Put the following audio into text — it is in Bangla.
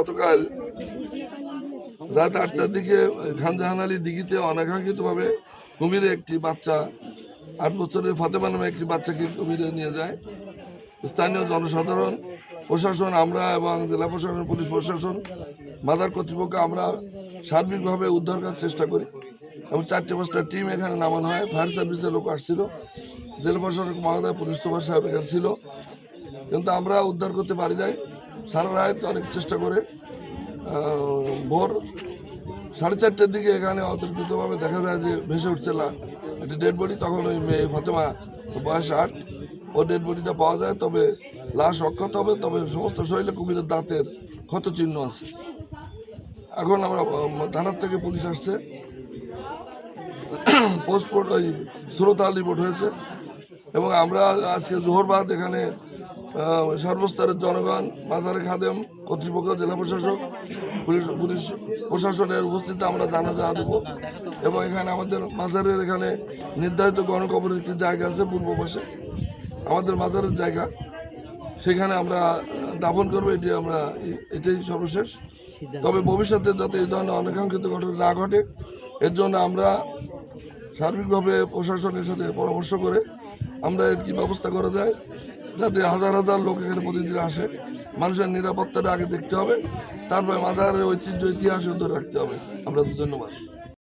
গতকাল রাত 8টার দিকে খানজাহান আলী দিঘিতে অনাকাঙ্ক্ষিতভাবে কুমিরে একটি বাচ্চা 8 বছরের ফাতেমা নামে একটি বাচ্চাকে কুমিরে নিয়ে যায়। স্থানীয় জনসাধারণ, প্রশাসন, আমরা এবং জেলা প্রশাসন, পুলিশ প্রশাসন, মাজার কর্তৃপক্ষ আমরা সার্বিকভাবে উদ্ধার করার চেষ্টা করি এবং 4-5টা টিম এখানে নামানো হয়। ফায়ার সার্ভিসের লোক আসছিল, জেলা প্রশাসক মহোদয়, পুলিশ সুপার সাহেব এখানে ছিল, কিন্তু আমরা উদ্ধার করতে পারি নাই। সারা রাত অনেক চেষ্টা করে ভোর 4:30টার দিকে এখানে অতর্কিতভাবে দেখা যায় যে ভেসে উঠছে একটি ডেড বডি। তখন ওই মেয়ে ফাতেমা, বয়স 8, ও ডেড বডিটা পাওয়া যায়। তবে লাশ অক্ষত হবে, তবে সমস্ত শরীরে কুমিরের দাঁতের ক্ষত চিহ্ন আছে। এখন আমরা থানার থেকে পুলিশ আসছে, পোস্টমর্ট ওই সুরতাল রিপোর্ট হয়েছে এবং আমরা আজকে জোহরবাদ এখানে সর্বস্তরের জনগণ, মাজারে খাদেম, কর্তৃপক্ষ, জেলা প্রশাসক, পুলিশ প্রশাসনের উপস্থিতিতে আমরা জানাজা দেবো এবং এখানে আমাদের মাজারের এখানে নির্ধারিত গণকবরের একটি জায়গা আছে পূর্ব পাশে, আমাদের মাজারের জায়গা, সেখানে আমরা দাফন করবো। এটাই সর্বশেষ। তবে ভবিষ্যতে যাতে এই ধরনের অনাকাঙ্ক্ষিত ঘটনা না ঘটে, এর জন্য আমরা সার্বিকভাবে প্রশাসনের সাথে পরামর্শ করে আমরা এর কী ব্যবস্থা করা যায় যাতে হাজার হাজার লোক এখানে প্রতিদিন আসে। মানুষের নিরাপত্তাটা আগে দেখতে হবে, তারপরে মাজারের ঐতিহ্য, ইতিহাস ধরে রাখতে হবে। আপনাদের ধন্যবাদ।